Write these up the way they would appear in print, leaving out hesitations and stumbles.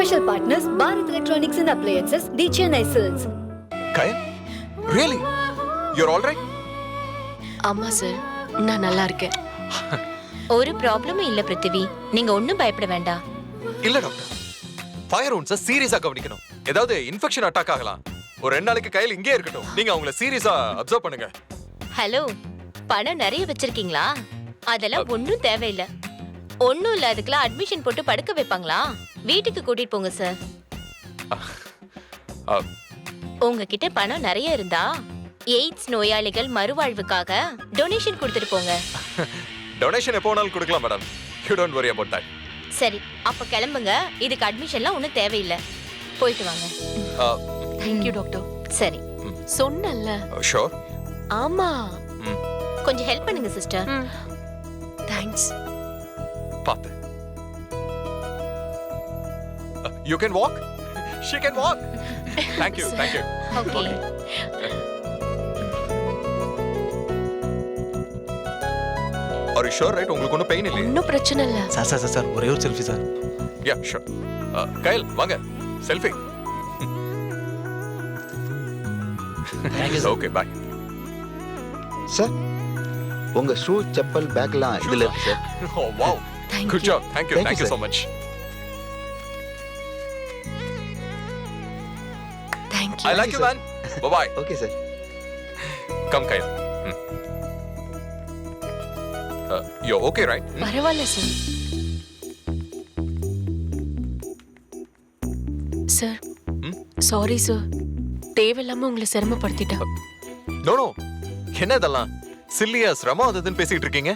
Special partners Bharat Electronics and Appliances, the Chennai Silks. Kyle? Really? You're all right? ஆமா sir, நான் நல்லா இருக்கேன். ஒரு ப்ராப்ளமும் இல்ல பிருத்திவி, நீங்க ஒண்ணும் பயப்பட வேண்டாம். இல்ல டாக்டர், ஃபயர் wounds சீரியஸா கவனிக்கணும். ஏதாவது இன்ஃபெக்ஷன் அட்டாக் ஆகலாம். ஒரு 2 நாளைக்கு கையில் இங்கே இருக்கட்டும். நீங்க அவங்கள சீரியஸா அப்சர்வ் பண்ணுங்க. ஹலோ, பணம் நிறைய வச்சிருக்கீங்களா? அதெல்லாம் ஒண்ணும் தேவையில்லை. ஒண்ணும் இல்ல, அதுக்கெல்லாம் அட்மிஷன் போட்டு படுக்க வைப்பாங்களா? வீட்டுக்கு கூட்டிட்டு போங்க சார். உங்ககிட்ட பணம் நிறைய இருந்தா எய்ட்ஸ் நோயாளிகள் மறுவாழ்வுக்காக டொனேஷன் கொடுத்துட்டு போங்க. டொனேஷன் எப்போ வேணாலும் கொடுக்கலாம் madam. You don't worry about that. சரி, அப்ப கிளம்புங்க. இதுக்கு அட்மிஷன்லாம் ஒண்ணும் தேவையில்லை. போயிட்டு வாங்க. Thank you doctor. சரி, சொன்னல்ல. ஷூர். ஆமா. கொஞ்சம் ஹெல்ப் பண்ணுங்க சிஸ்டர். தேங்க்ஸ். பாத்து. You can walk. She can walk. Thank you. Thank you. Okay. Are you sure, right? உங்களுக்கு ஒன்றும் பெயின் இல்லையே? ஒன்றும் பிரச்சனை இல்லை. சார் ஒரே ஒரு selfie sir. Yeah sure. Kyle வாங்க, செல்ஃபி. Okay bye. சார், உங்க ஷூ செப்பல் பேக்லாம் இதுல இருக்கு sir. O wow. Thank good you. Job. Thank you so much. Thank you. I like you, man. Bye bye. Okay sir. Come, Kyle. You're okay, right? பரவாயில்ல sir. Sir, sorry sir. தேவையில்லாம உங்களை சிரமப்படுத்திட்டேன். No. என்ன இதெல்லாம்? சில்லியா சிரமம் அதுன்னு பேசிட்டு இருக்கீங்க?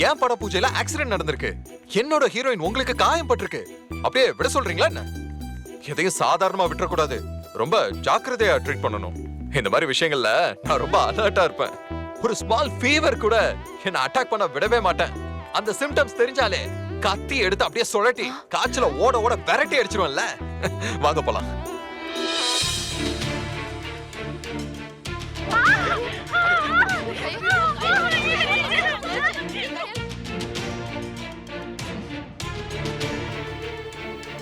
ஏன் பட பூஜையில ஆக்சிடென்ட் நடந்திருக்கு. என்னோட ஹீரோயின் உங்களுக்கு காயம் பட்டிருக்கு. அப்படியே விட சொல்றீங்களா என்ன? எதையும் சாதாரணமா விட்டுற கூடாது. ரொம்ப ஜாக்கிரதையா ட்ரீட் பண்ணணும். இந்த மாதிரி விஷயங்கள்ல நான் ரொம்ப அலர்ட்டா இருப்பேன். ஒரு ஸ்மால் ஃபீவர் கூட என்ன அட்டாக் பண்ண விடவே மாட்டேன். அந்த சிம்டம்ஸ் தெரிஞ்சாலே கத்தி எடுத்து அப்படியே சுழட்டி காய்ச்சல ஓட விரட்டி அடிச்சிருவேன்ல. வாங்க போலாம்.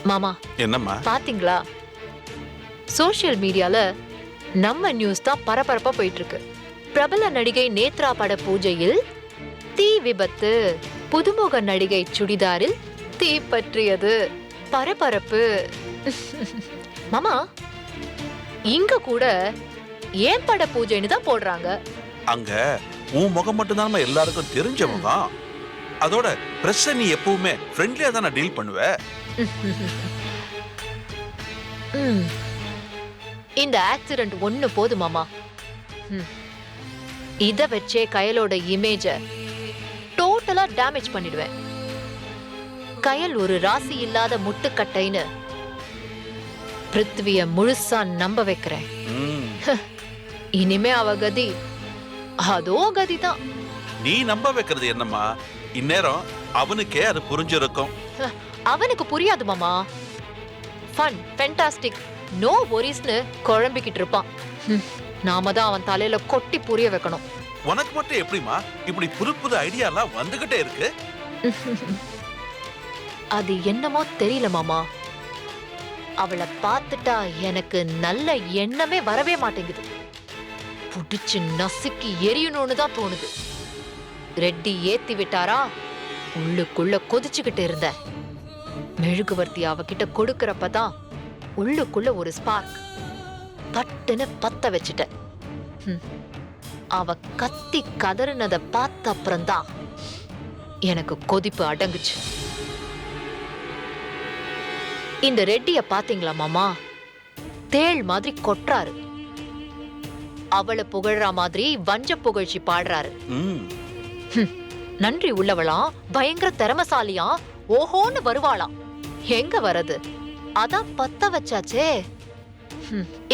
மாமா, என்னம்மா? பாத்தீங்களா? சோஷியல் மீடியால நம்ம நியூஸ் தான் பரபரப்பா போயிட்டு இருக்கு. பிரபல நடிகை நேத்ரா பட பூஜையில் தீ விபத்து, புதுமுக நடிகை சுடிதாரில் தீ பற்றியது, பரபரப்பு. மாமா, இங்க கூட ஏன் பட பூஜைன்னு தான் போடுறாங்க. அங்க உன் முகம் மட்டும் தான் எல்லாருக்கும் தெரிஞ்ச முகம். அதோட பிரஸ் நீ எப்பவுமே ஃப்ரெண்ட்லியா தானே டீல் பண்ணுவ. இந்த ஆக்சிடென்ட் ஒண்ணு போது மாமா. இத வச்சே கயலோட இமேஜ டோட்டலா டேமேஜ் பண்ணிடுவேன். கயல் ஒரு ராசி இல்லாத முட்டுக்கட்டைன்னு பிருத்விய முழுசா நம்ப வைக்கிறேன். இனிமே அவ கதி அதோ கதிதான். நீ நம்ப வைக்கிறது என்னம்மா? இந்நேரம் அவனுக்கே அது புரிஞ்சிருக்கும். அவனுக்கு புரியாது மாமா. ஃபன், ஃபேண்டாஸ்டிக், நோ வொரிஸ்னு குழம்பிக்கிட்டு இருப்பான். நாம தான் அவன் தலையில கொட்டி புரிய வைக்கணும். உனக்கு மட்டும் எப்படிமா இப்படி புது ஐடியாலாம் வந்துகிட்டே இருக்கு? அது என்னமோ தெரியல மாமா. அவளை பார்த்துட்டா எனக்கு நல்ல எண்ணமே வரவே மாட்டேங்குது. புடிச்சு நசுக்கி எரியணும்னு தான் தோணுது. ரெட்டி ஏத்தி விட்டாரா, உள்ளுக்குள்ள கொதிச்சுக்கிட்டு இருந்த மெழுகுவர்த்தி அவகிட்ட கொடுக்கறப்பதான் உள்ளுக்குள்ள ஒரு ஸ்பார்க் பட்டுன்னு பத்த வச்சுட்ட. அவ கத்தி கதறினத பார்த்த அப்புறம்தான் எனக்கு கொதிப்பு அடங்குச்சு. இந்த ரெட்டிய பாத்தீங்களா மாமா? தேள் மாதிரி கொட்டுறாரு. அவளை புகழ்ற மாதிரி வஞ்ச புகழ்ச்சி பாடுறாரு. நன்றி உள்ளவளாம், பயங்கர திறமசாலியா, ஓஹோன்னு வருவாளாம். எங்க வரது? அதான் பத்த வச்சாச்சே.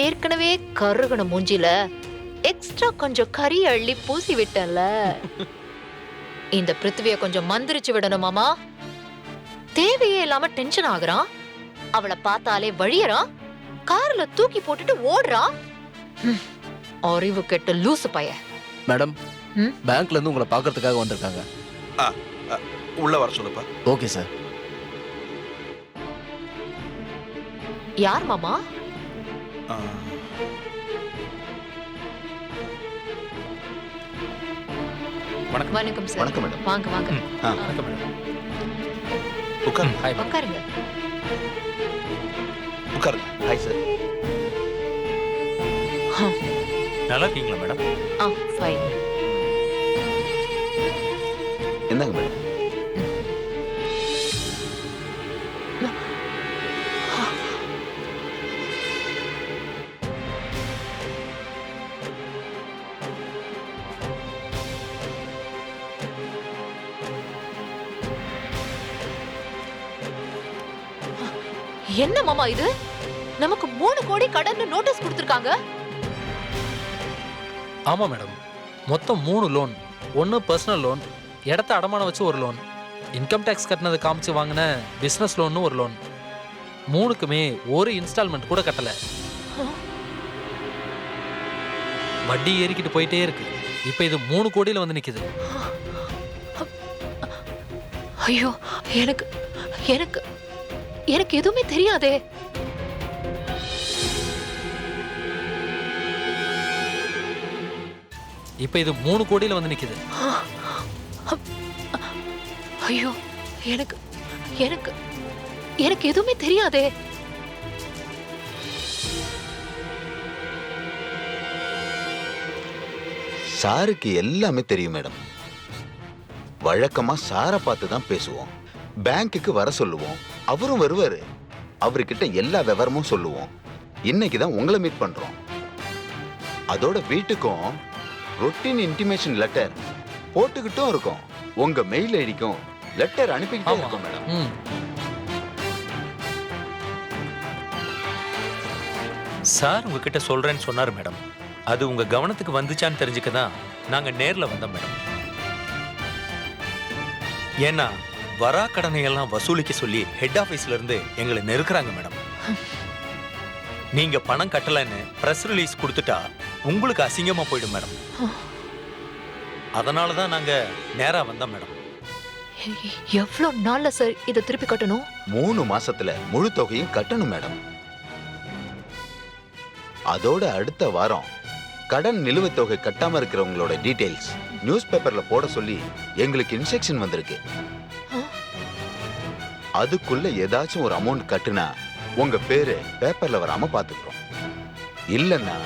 ஏற்கனவே கருகண மூஞ்சில எக்ஸ்ட்ரா கொஞ்சம் கறி அள்ளி பூசி விட்டல. இந்த பிருத்திவிய கொஞ்சம் மந்திரிச்சு விடணும் மாமா. தேவையே இல்லாம டென்ஷன் ஆகுறான். அவளை பார்த்தாலே வழியறான். கார்ல தூக்கி போட்டுட்டு ஓடுறான். அறிவு கெட்ட லூசு பைய. மேடம், பேங்க்ல இருந்து உங்களை பார்க்கறதுக்காக வந்திருக்காங்க. உள்ள வர சொல்லுப்பா. Okay sir. யார் மாமா? ஆ, வணக்கம் சார். வணக்கம் மேடம். வாங்க வாங்க. ஆ, வணக்கம் மேடம். உட்காருங்க ஹாய் மேடம். உட்காருங்க. உட்காருங்க. Hi sir. நல்லா இருக்கீங்களா மேடம்? ஃபைன். என்னங்க மேடம்? என்ன மாமா இது? நமக்கு 3 கோடி கடன் நோட்டீஸ் கொடுத்திருக்காங்க. ஆமா மேடம். மொத்தம் 3 லோன். 1 பர்சனல் லோன், இடத்த அடமானம் வச்சு ஒரு லோன், இன்கம் டேக்ஸ் கட்டினதை காமிச்சு வாங்கின பிசினஸ் லோன்னு ஒரு லோன். 3க்குமே ஒரு இன்ஸ்டால்மெண்ட் கூட கட்டல. வட்டி ஏறிக்கிட்டு போயிட்டே இருக்கு. இப்போ இது 3 கோடியில வந்து நிக்குது. ஐயோ, எனக்கு எனக்கு எனக்கு எதுவுமே தெரியாதே. இப்போ இது 3 கோடியில வந்து நிக்குது. ஐயோ, எனக்கு எனக்கு எனக்கு எதுவுமே தெரியாதே. சாருக்கு எல்லாமே தெரியும் மேடம். வழக்கமா சாரை பார்த்து தான் பேசுவோம். பேங்க்குக்கு வர சொல்லுவோம், அவரும் வருவாரு. அவர்கிட்ட எல்லா விவரமும் சொல்லுவோம். இன்னைக்கு தான் உங்களை மீட் பண்றோம். அதோட வீட்டுக்கும் ரொட்டீன் இன்டிமேஷன் லெட்டர் போட்டுக்கிட்டும் இருக்கோம். உங்க மெயில் ஐடிக்கும் லெட்டர் அனுப்பிக்கிட்டே ஆமா. இருக்கோம் மேடம். ம். சார் உங்ககிட்ட சொல்றேன்னு சொன்னாரு மேடம். அது உங்க கவனத்துக்கு வந்துச்சான்னு தெரிஞ்சுக்க தான் நாங்க நேர்ல வந்தோம் மேடம். ஏன்னா வரா கடனை எல்லாம் வசூலிக்க சொல்லி ஹெட் ஆபீஸ்ல இருந்து எங்களை நெருக்குறாங்க மேடம். நீங்க பணம் கட்டலன்னு பிரஸ் ரிலீஸ் கொடுத்துட்டா உங்களுக்கு அசிங்கமா போயிடும் மேடம். அதனால தான் நாங்க நேரா வந்தோம் மேடம். எவ்வளவு நாள்ல சார் இதை திருப்பி கட்டணும்? 3 மாசத்துல முழு தொகையும் கட்டணும் மேடம். அதோட அடுத்த வாரம் கடன் நிலுவைத் தொகை கட்டாம இருக்கிறவங்களோட டீடைல்ஸ் நியூஸ் பேப்பர்ல போட சொல்லி எங்களுக்கு இன்ஸ்ட்ரக்ஷன் வந்திருக்கு. அதுக்குள்ள ஏதாச்சும் ஒரு அமௌண்ட் கட்டுனா உங்க பேரு பேப்பர்ல வராம பாத்துக்கிறோம். இல்லன்னா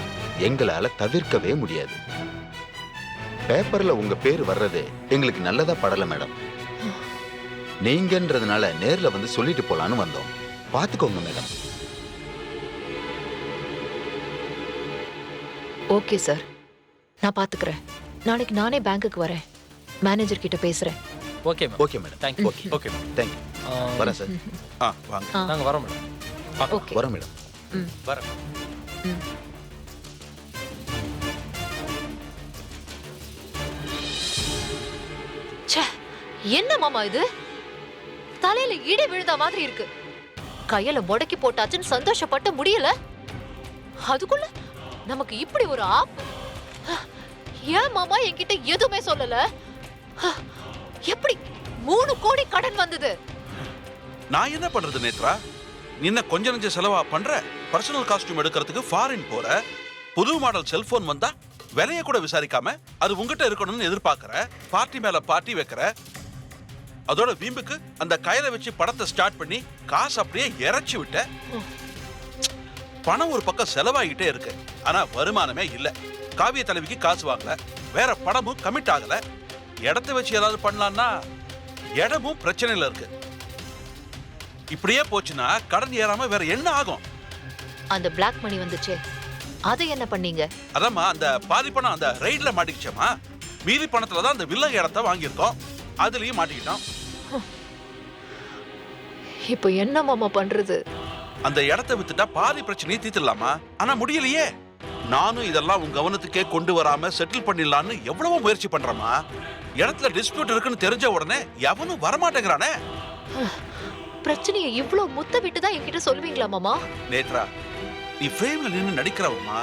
எங்களால தவிர்க்கவே முடியாது. பேப்பர்ல உங்க பேர் வர்றது எங்களுக்கு நல்லதா படல மேடம். நீங்கன்றதுனால நேர்ல வந்து சொல்லிட்டு போலான்னு வந்தோம். பாத்துக்கோங்க மேடம். ஓகே சார், நான் பாத்துக்கிறேன். நாளைக்கு நானே பேங்க்குக்கு வரேன். மேனேஜர் கிட்ட பேசுறேன். Okay ma'am. Okay madam. Thank you. Okay okay madam. Thank you. வரேன் சார். வாங்க. நாங்க வரோம் மேடம். ஓகே. வரேன் மேடம். வரேன். ச்சே, என்ன மாமா இது? தலையில இடி விழுந்த மாதிரி இருக்கு. கையில முடக்கி போட்டாச்சுன்னு சந்தோஷப்பட்ட முடியல. அதுக்குள்ள நமக்கு இப்படி ஒரு ஆப்பு. ஏன் மாமா என்கிட்ட எதுவுமே சொல்லல? எப்படி 3 கோடி கடன் வந்தது? நான் என்ன பண்றது நேத்ரா? நீ என்ன கொஞ்ச நெஞ்ச செலவா பண்ற? பர்சனல் காஸ்டியூம் எடுக்கிறதுக்கு ஃபாரின் போற, புது மாடல் செல்போன் வந்தா விலைய கூட விசாரிக்காம அது உங்ககிட்ட இருக்கணும்னு எதிர்பார்க்கற, பார்ட்டி மேல பார்ட்டி வைக்கிற. அதோட வீம்புக்கு அந்த கயிறை வச்சு படத்தை ஸ்டார்ட் பண்ணி காசு அப்படியே இறைச்சி விட்ட. பணம் ஒரு பக்கம் செலவாகிட்டே இருக்கு, ஆனா வருமானமே இல்ல. காவிய தலைவிக்கு காசு வாங்கல, வேற படமும் கமிட் ஆகல. இடத்தை வச்சு ஏதாவது பண்ணலாம்னா இடமும் பிரச்சனையில இருக்கு. இப்படியே போச்சுன்னா கடன் ஏறாம வேற என்ன ஆகும்? அந்த பிளாக் மணி வந்துச்சே, அதை என்ன பண்ணீங்க? அதாம்மா, அந்த பாதி பணம் அந்த ரைட்ல மாட்டிக்கிச்சோமா. மீதி பணத்துல தான் அந்த வில்ல இடத்தை வாங்கியிருக்கோம், அதுலயும் மாட்டிக்கிட்டோம். இப்போ என்ன மாமா பண்றது? அந்த இடத்தை வித்துட்டா பாதி பிரச்சனையை தீர்த்துடலாமா? ஆனா முடியலையே. நானும் இதெல்லாம் உன் கவனத்துக்கே கொண்டு வராம செட்டில் பண்ணிடலான்னு எவ்வளவோ முயற்சி பண்றேமா. இடத்துல டிஸ்பியூட் இருக்குன்னு தெரிஞ்ச உடனே எவனும் வரமாட்டேங்கிறானே. பிரச்சனையை இவ்ளோ முத்த விட்டு தான் என்கிட்ட சொல்லுவீங்களா மாமா? நேத்ரா, நீ ஃப்ரேம்ல நின்னு நடிக்கிறவமா.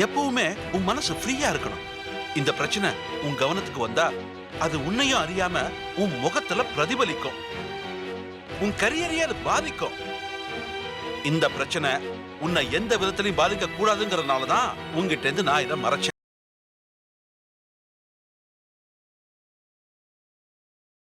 எப்பவுமே உன் மனசு ஃப்ரீயா இருக்கணும். இந்த பிரச்சனை உன் கவனத்துக்கு வந்தா அது உன்னையும் அறியாம உன் முகத்துல பிரதிபலிக்கும். உன் கரியரையே அது பாதிக்கும். இந்த பிரச்சனை உன்னை எந்த விதத்திலையும் பாதிக்க கூடாதுங்கிறதுனால தான் உங்ககிட்ட இருந்து நான் இதை மறைச்சேன்.